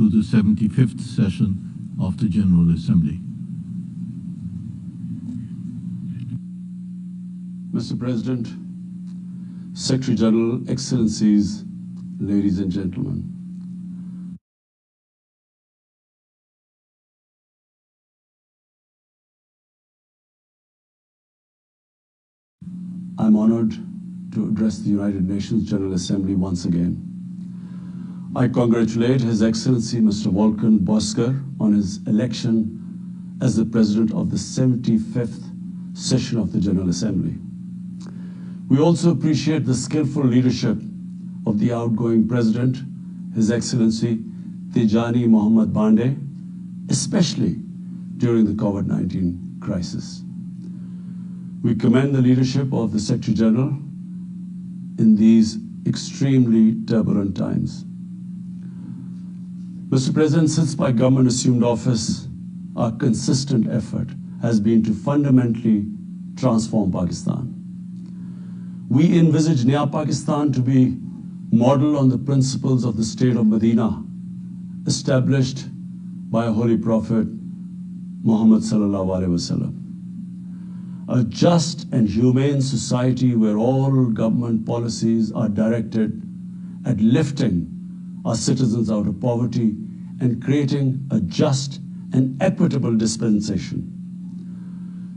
to the 75th session of the General Assembly. Mr. President, Secretary General, Excellencies, ladies and gentlemen. I'm honored to address the United Nations General Assembly once again. I congratulate His Excellency Mr. Volkan Bozkır on his election as the President of the 75th session of the General Assembly. We also appreciate the skillful leadership of the outgoing President, His Excellency Tijani Mohammad Bande, especially during the COVID-19 crisis. We commend the leadership of the Secretary General in these extremely turbulent times. Mr. President, since my government assumed office, our consistent effort has been to fundamentally transform Pakistan. We envisage Naya Pakistan to be modeled on the principles of the state of Medina, established by our Holy Prophet Muhammad sallallahu alaihi wasallam. A just and humane society where all government policies are directed at lifting our citizens out of poverty and creating a just and equitable dispensation.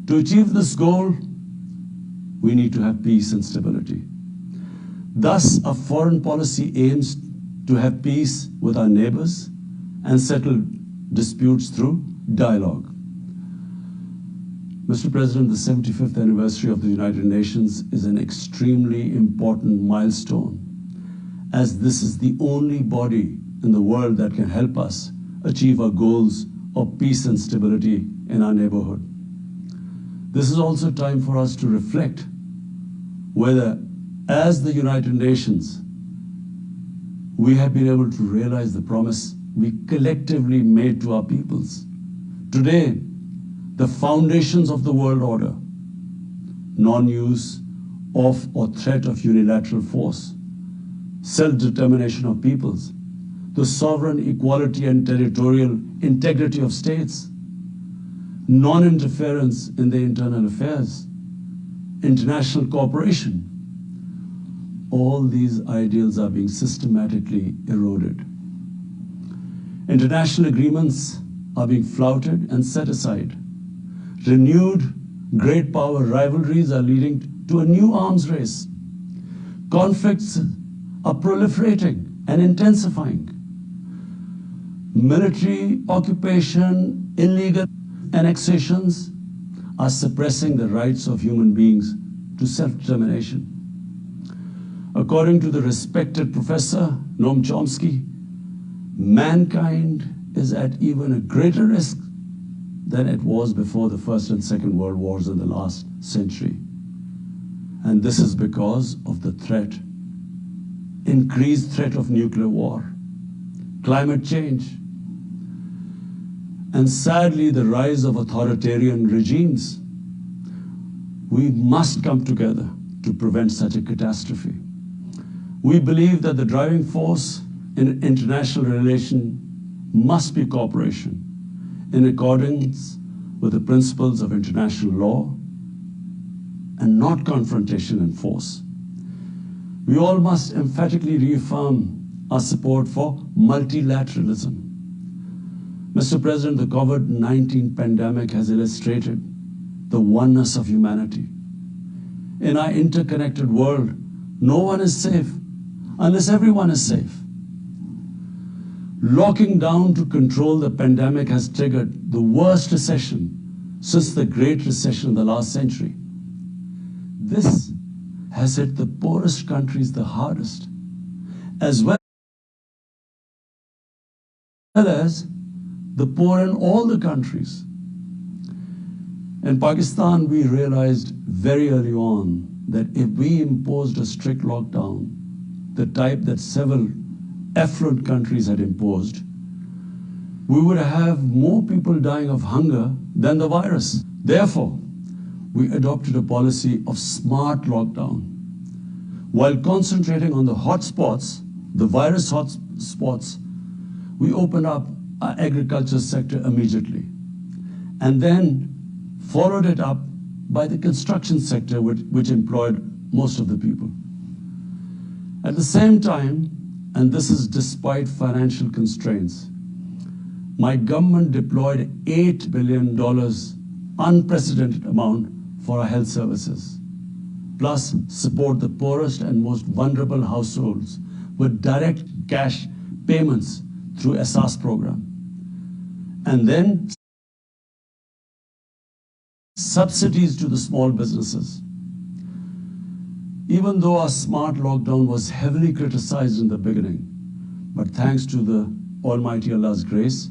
To achieve this goal, we need to have peace and stability. Thus, our foreign policy aims to have peace with our neighbors and settle disputes through dialogue. Mr. President, the 75th anniversary of the United Nations is an extremely important milestone, as this is the only body in the world that can help us achieve our goals of peace and stability in our neighborhood. This is also time for us to reflect whether, as the United Nations, we have been able to realize the promise we collectively made to our peoples. Today, the foundations of the world order, non-use of or threat of unilateral force, self-determination of peoples, the sovereign equality and territorial integrity of states, non-interference in their internal affairs, international cooperation, all these ideals are being systematically eroded. International agreements are being flouted and set aside. Renewed great power rivalries are leading to a new arms race. Conflicts are proliferating and intensifying. Military occupation, illegal annexations are suppressing the rights of human beings to self-determination. According to the respected Professor Noam Chomsky, mankind is at even a greater risk than it was before the First and Second World Wars in the last century. And this is because of the threat, increased threat of nuclear war, climate change, and sadly the rise of authoritarian regimes. We must come together to prevent such a catastrophe. We believe that the driving force in international relation must be cooperation, in accordance with the principles of international law and not confrontation and force. We all must emphatically reaffirm our support for multilateralism. Mr. President, the COVID-19 pandemic has illustrated the oneness of humanity. In our interconnected world, no one is safe unless everyone is safe. Locking down to control the pandemic has triggered the worst recession since the Great Recession in the last century. This has hit the poorest countries the hardest, as well as the poor in all the countries. In Pakistan, we realized very early on that if we imposed a strict lockdown, the type that several affluent countries had imposed, we would have more people dying of hunger than the virus. Therefore, we adopted a policy of smart lockdown. While concentrating on the hotspots, the virus hotspots, we opened up our agriculture sector immediately, and then followed it up by the construction sector, which employed most of the people. At the same time, and this is despite financial constraints, my government deployed $8 billion, unprecedented amount, for our health services, plus support the poorest and most vulnerable households with direct cash payments through SARS program. And then subsidies to the small businesses. Even though our smart lockdown was heavily criticized in the beginning, but thanks to the Almighty Allah's grace,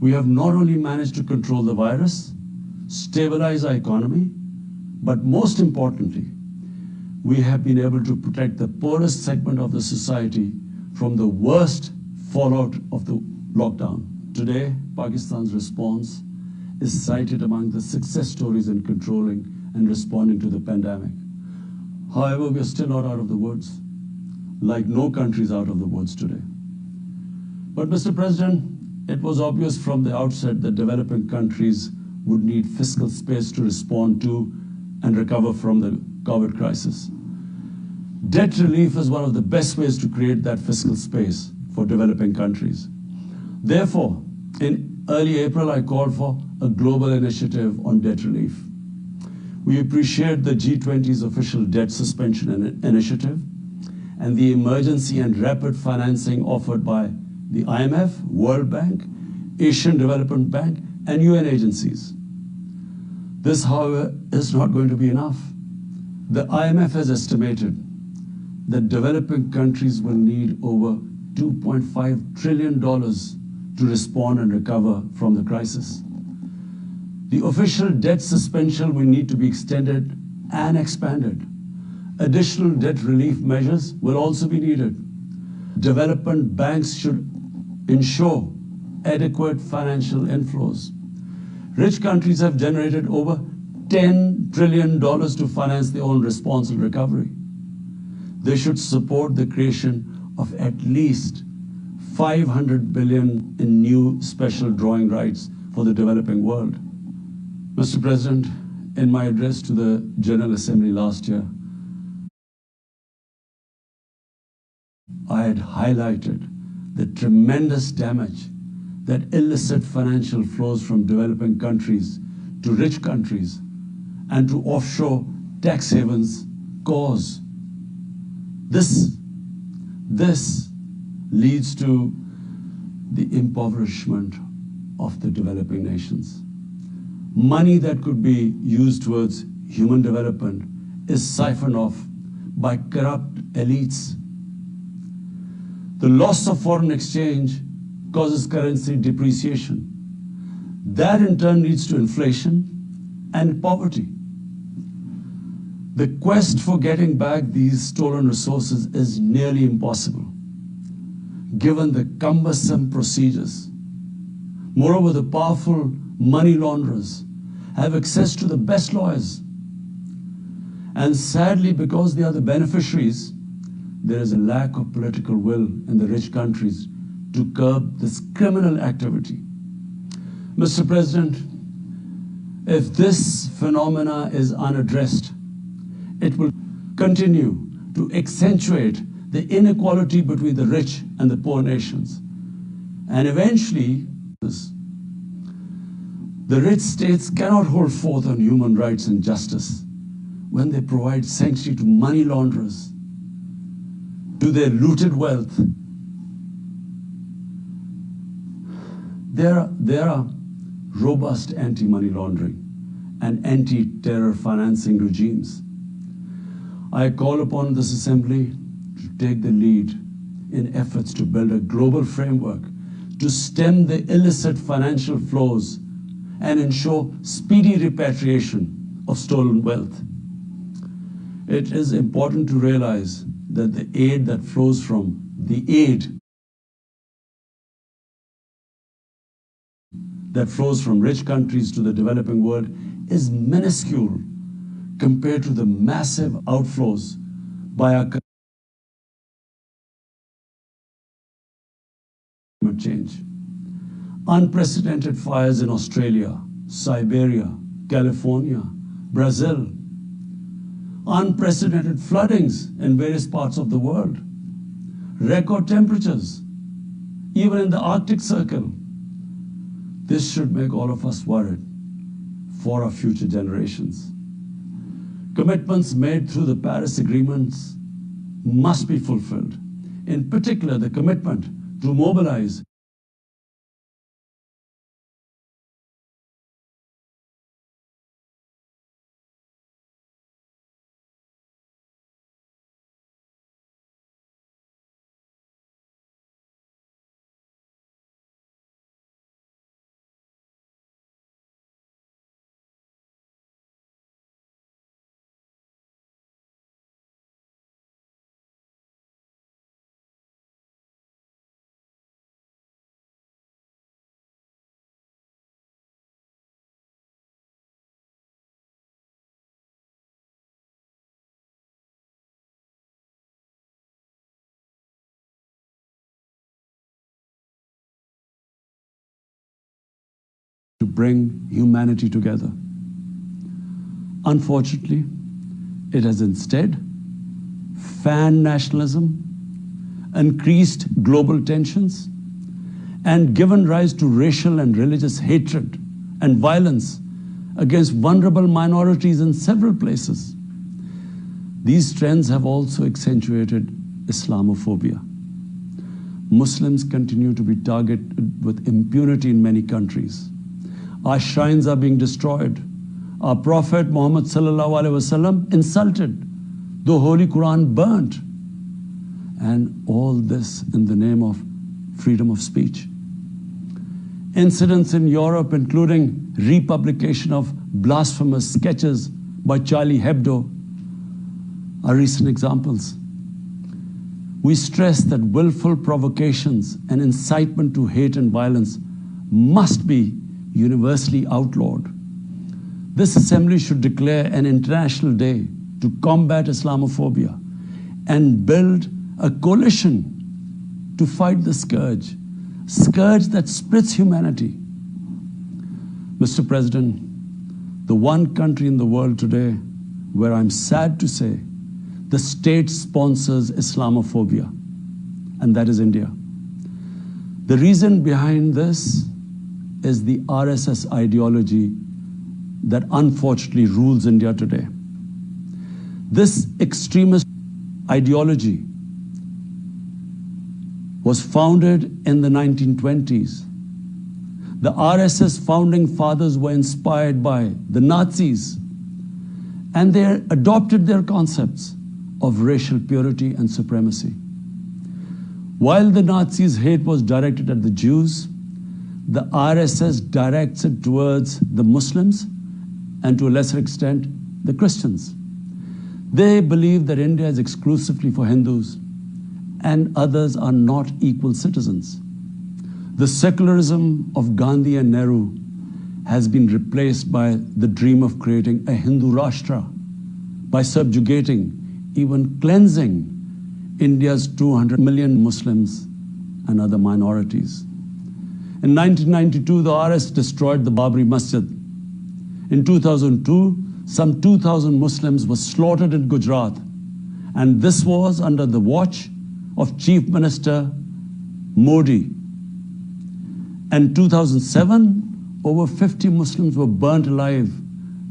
we have not only managed to control the virus, stabilize our economy, but most importantly, we have been able to protect the poorest segment of the society from the worst fallout of the lockdown. Today, Pakistan's response is cited among the success stories in controlling and responding to the pandemic. However, we are still not out of the woods, like no country is out of the woods today. But Mr. President, it was obvious from the outset that developing countries would need fiscal space to respond to and recover from the COVID crisis. Debt relief is one of the best ways to create that fiscal space for developing countries. Therefore, in early April, I called for a global initiative on debt relief. We appreciate the G20's official debt suspension initiative and the emergency and rapid financing offered by the IMF, World Bank, Asian Development Bank, and UN agencies. This, however, is not going to be enough. The IMF has estimated that developing countries will need over $2.5 trillion to respond and recover from the crisis. The official debt suspension will need to be extended and expanded. Additional debt relief measures will also be needed. Development banks should ensure adequate financial inflows. Rich countries have generated over $10 trillion to finance their own response and recovery. They should support the creation of at least $500 billion in new special drawing rights for the developing world. Mr. President, in my address to the General Assembly last year, I had highlighted the tremendous damage that illicit financial flows from developing countries to rich countries and to offshore tax havens cause. This leads to the impoverishment of the developing nations. Money that could be used towards human development is siphoned off by corrupt elites. The loss of foreign exchange causes currency depreciation. That in turn leads to inflation and poverty. The quest for getting back these stolen resources is nearly impossible, given the cumbersome procedures. Moreover, the powerful money launderers have access to the best lawyers. And sadly, because they are the beneficiaries, there is a lack of political will in the rich countries to curb this criminal activity. Mr. President, if this phenomena is unaddressed, it will continue to accentuate the inequality between the rich and the poor nations. And eventually, the rich states cannot hold forth on human rights and justice when they provide sanctuary to money launderers, to their looted wealth. There are robust anti-money laundering and anti-terror financing regimes. I call upon this Assembly to take the lead in efforts to build a global framework to stem the illicit financial flows and ensure speedy repatriation of stolen wealth. It is important to realize that the aid that flows from rich countries to the developing world is minuscule compared to the massive outflows by our climate change. Unprecedented fires in Australia, Siberia, California, Brazil. Unprecedented floodings in various parts of the world. Record temperatures, even in the Arctic Circle. This should make all of us worried for our future generations. Commitments made through the Paris agreements must be fulfilled. In particular, the commitment to mobilize to bring humanity together. Unfortunately, it has instead fanned nationalism, increased global tensions, and given rise to racial and religious hatred and violence against vulnerable minorities in several places. These trends have also accentuated Islamophobia. Muslims continue to be targeted with impunity in many countries. Our shrines are being destroyed. Our Prophet Muhammad sallallahu alaihi wasallam insulted. The Holy Quran burnt. And all this in the name of freedom of speech. Incidents in Europe, including republication of blasphemous sketches by Charlie Hebdo, are recent examples. We stress that willful provocations and incitement to hate and violence must be universally outlawed. This assembly should declare an international day to combat Islamophobia and build a coalition to fight the scourge that splits humanity. Mr. President, the one country in the world today where I'm sad to say the state sponsors Islamophobia, and that is India. The reason behind this is the RSS ideology that unfortunately rules India today. This extremist ideology was founded in the 1920s. The RSS founding fathers were inspired by the Nazis, and they adopted their concepts of racial purity and supremacy. While the Nazis' hate was directed at the Jews, the RSS directs it towards the Muslims and to a lesser extent, the Christians. They believe that India is exclusively for Hindus and others are not equal citizens. The secularism of Gandhi and Nehru has been replaced by the dream of creating a Hindu Rashtra by subjugating, even cleansing, India's 200 million Muslims and other minorities. In 1992, the RS destroyed the Babri Masjid. In 2002, some 2,000 Muslims were slaughtered in Gujarat, and this was under the watch of Chief Minister Modi. In 2007, over 50 Muslims were burnt alive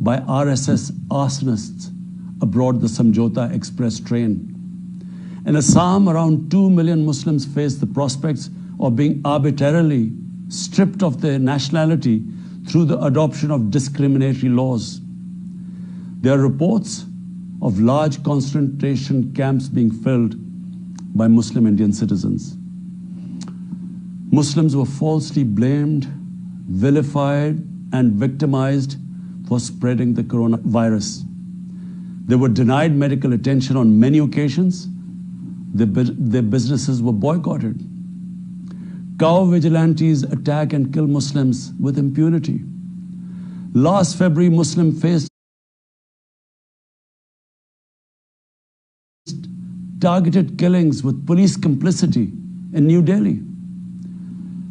by RSS arsonists aboard the Samjhota Express train. In Assam, around 2 million Muslims face the prospects of being arbitrarily stripped of their nationality through the adoption of discriminatory laws. There are reports of large concentration camps being filled by Muslim Indian citizens. Muslims were falsely blamed, vilified, and victimized for spreading the coronavirus. They were denied medical attention on many occasions. Their businesses were boycotted. Cow vigilantes attack and kill Muslims with impunity. Last February, Muslim faced targeted killings with police complicity in New Delhi.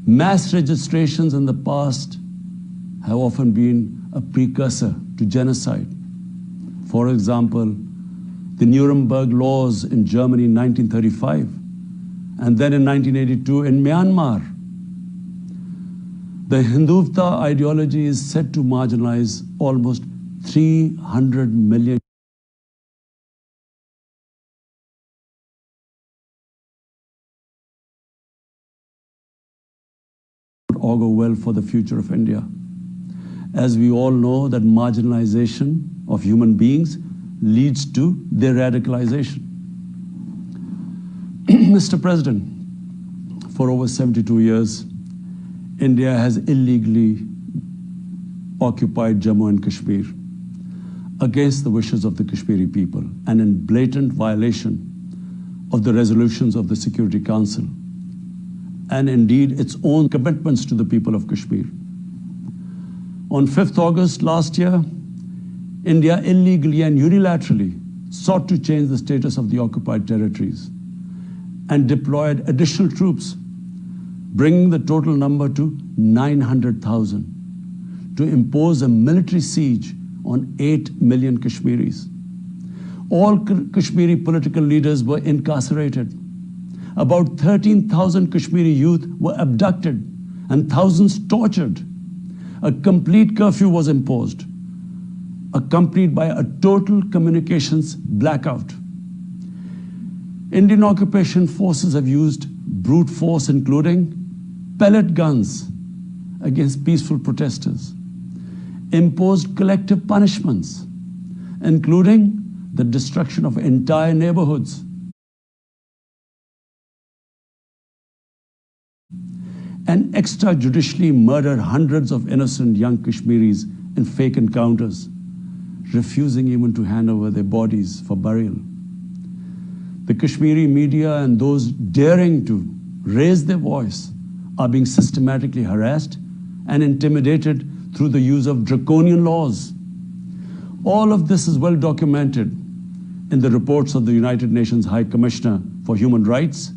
Mass registrations in the past have often been a precursor to genocide. For example, the Nuremberg laws in Germany in 1935, and then in 1982 in Myanmar. The Hindutva ideology is said to marginalize almost 300 million augur well for the future of India. As we all know, that marginalization of human beings leads to their radicalization. Mr. President, for over 72 years, India has illegally occupied Jammu and Kashmir against the wishes of the Kashmiri people and in blatant violation of the resolutions of the Security Council and indeed its own commitments to the people of Kashmir. On 5th August last year, India illegally and unilaterally sought to change the status of the occupied territories and deployed additional troops, bringing the total number to 900,000, to impose a military siege on 8 million Kashmiris. All Kashmiri political leaders were incarcerated. About 13,000 Kashmiri youth were abducted and thousands tortured. A complete curfew was imposed, accompanied by a total communications blackout. Indian occupation forces have used brute force, including pellet guns against peaceful protesters, imposed collective punishments, including the destruction of entire neighborhoods, and extrajudicially murdered hundreds of innocent young Kashmiris in fake encounters, refusing even to hand over their bodies for burial. The Kashmiri media and those daring to raise their voice are being systematically harassed and intimidated through the use of draconian laws. All of this is well documented in the reports of the United Nations High Commissioner for Human Rights,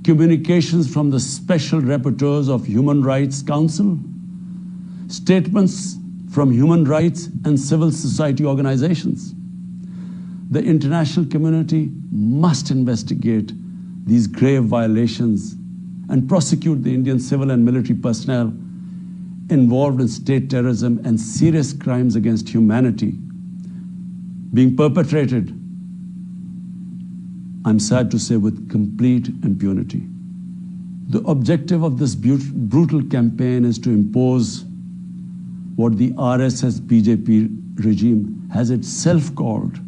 communications from the Special Rapporteurs of Human Rights Council, statements from human rights and civil society organizations. The international community must investigate these grave violations and prosecute the Indian civil and military personnel involved in state terrorism and serious crimes against humanity being perpetrated, I'm sad to say, with complete impunity. The objective of this brutal campaign is to impose what the RSS-BJP regime has itself called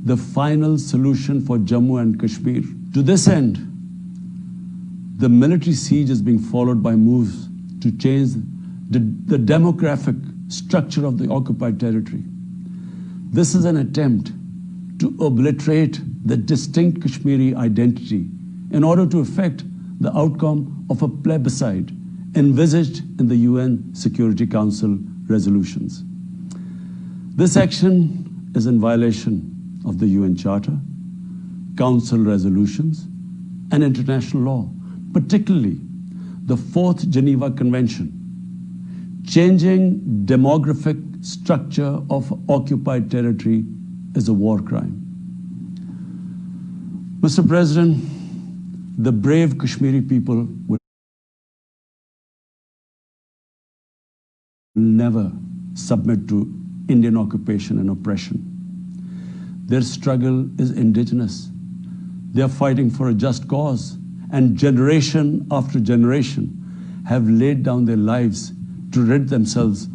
the final solution for Jammu and Kashmir. To this end, the military siege is being followed by moves to change the demographic structure of the occupied territory. This is an attempt to obliterate the distinct Kashmiri identity in order to effect the outcome of a plebiscite envisaged in the UN Security Council resolutions. This action is in violation of the UN Charter, Council resolutions, and international law, particularly the 4th Geneva Convention. Changing demographic structure of occupied territory is a war crime. Mr. President, the brave Kashmiri people will never submit to Indian occupation and oppression. Their struggle is indigenous. They are fighting for a just cause, and generation after generation have laid down their lives to rid themselves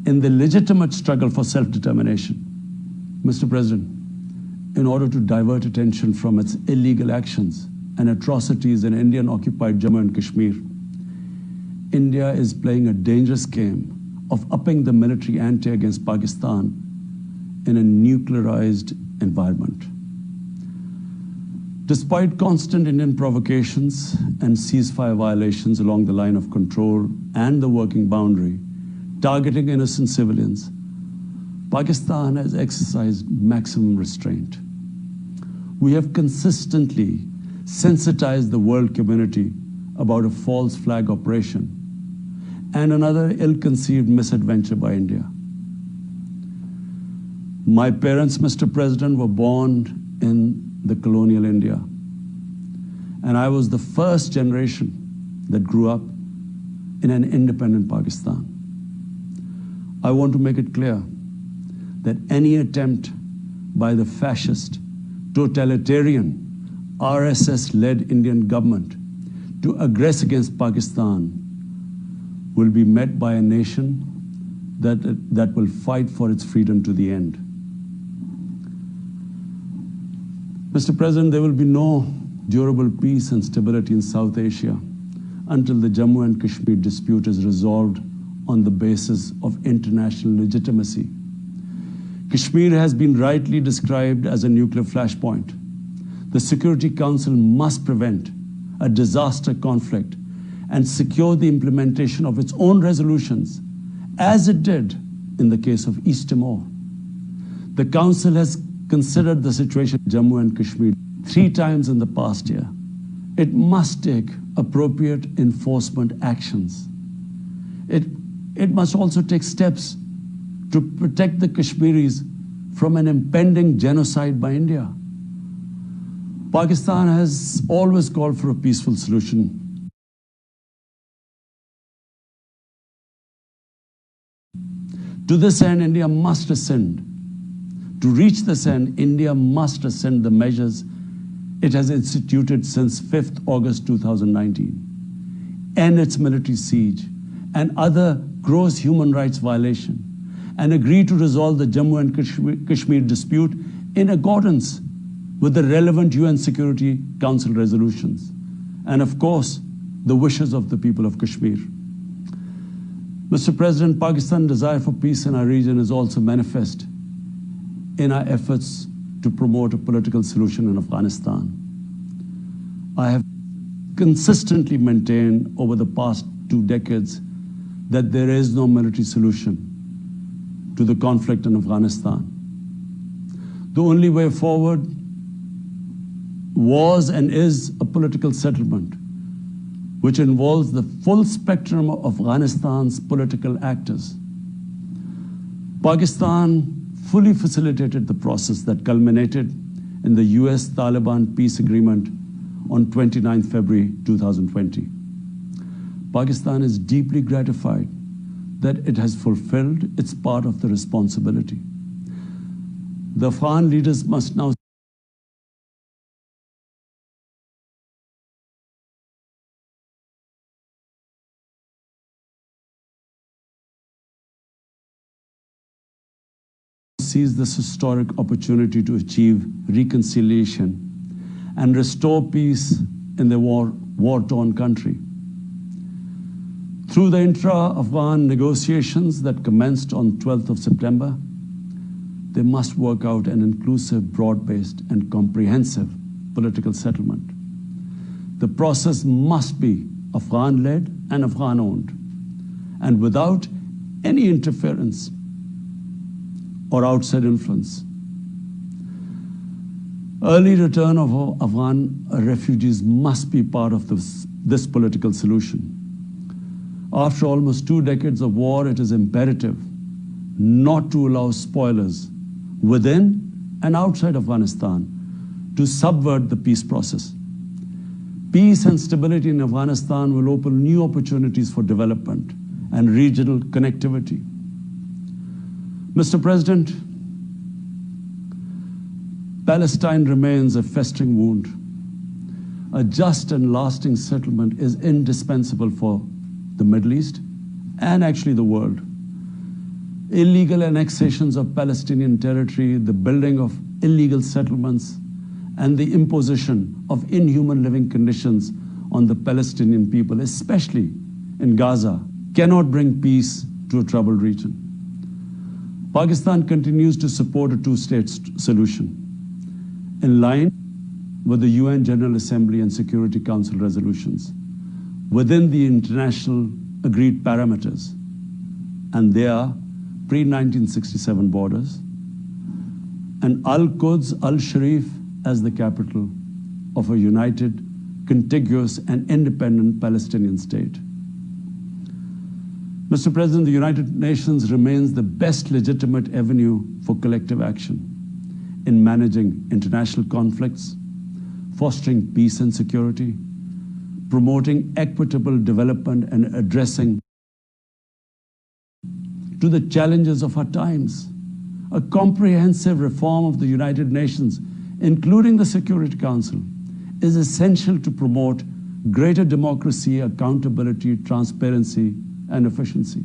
in the legitimate struggle for self-determination. Mr. President, in order to divert attention from its illegal actions and atrocities in Indian-occupied Jammu and Kashmir, India is playing a dangerous game of upping the military ante against Pakistan in a nuclearized environment. Despite constant Indian provocations and ceasefire violations along the line of control and the working boundary, targeting innocent civilians, Pakistan has exercised maximum restraint. We have consistently sensitized the world community about a false flag operation and another ill-conceived misadventure by India. My parents, Mr. President, were born in the colonial India, and I was the first generation that grew up in an independent Pakistan. I want to make it clear that any attempt by the fascist, totalitarian, RSS-led Indian government to aggress against Pakistan will be met by a nation that will fight for its freedom to the end. Mr. President, there will be no durable peace and stability in South Asia until the Jammu and Kashmir dispute is resolved on the basis of international legitimacy. Kashmir has been rightly described as a nuclear flashpoint. The Security Council must prevent a disaster conflict and secure the implementation of its own resolutions, as it did in the case of East Timor. The Council has considered the situation in Jammu and Kashmir 3 times in the past year. It must take appropriate enforcement actions. It must also take steps to protect the Kashmiris from an impending genocide by India. Pakistan has always called for a peaceful solution. To this end, India must ascend. To reach this end, India must ascend the measures it has instituted since 5th August 2019, end its military siege and other gross human rights violation, and agree to resolve the Jammu and Kashmir dispute in accordance with the relevant UN Security Council resolutions, and of course, the wishes of the people of Kashmir. Mr. President, Pakistan's desire for peace in our region is also manifest in our efforts to promote a political solution in Afghanistan. I have consistently maintained over the past 2 decades that there is no military solution to the conflict in Afghanistan. The only way forward was and is a political settlement, which involves the full spectrum of Afghanistan's political actors. Pakistan fully facilitated the process that culminated in the US-Taliban peace agreement on 29 February 2020. Pakistan is deeply gratified that it has fulfilled its part of the responsibility. The Afghan leaders must now seize this historic opportunity to achieve reconciliation and restore peace in the war-torn country. Through the intra-Afghan negotiations that commenced on 12th of September, they must work out an inclusive, broad-based, and comprehensive political settlement. The process must be Afghan-led and Afghan-owned, and without any interference or outside influence. Early return of Afghan refugees must be part of this political solution. After almost 2 decades of war, it is imperative not to allow spoilers within and outside Afghanistan to subvert the peace process. Peace and stability in Afghanistan will open new opportunities for development and regional connectivity. Mr. President, Palestine remains a festering wound. A just and lasting settlement is indispensable for the Middle East and actually the world. Illegal annexations of Palestinian territory, the building of illegal settlements, and the imposition of inhuman living conditions on the Palestinian people, especially in Gaza, cannot bring peace to a troubled region. Pakistan continues to support a 2-state solution, in line with the UN General Assembly and Security Council resolutions, within the international agreed parameters, and they are pre-1967 borders, and Al-Quds Al-Sharif as the capital of a united, contiguous, and independent Palestinian state. Mr. President, the United Nations remains the best legitimate avenue for collective action in managing international conflicts, fostering peace and security, promoting equitable development, and addressing to the challenges of our times. A comprehensive reform of the United Nations, including the Security Council, is essential to promote greater democracy, accountability, transparency, and efficiency.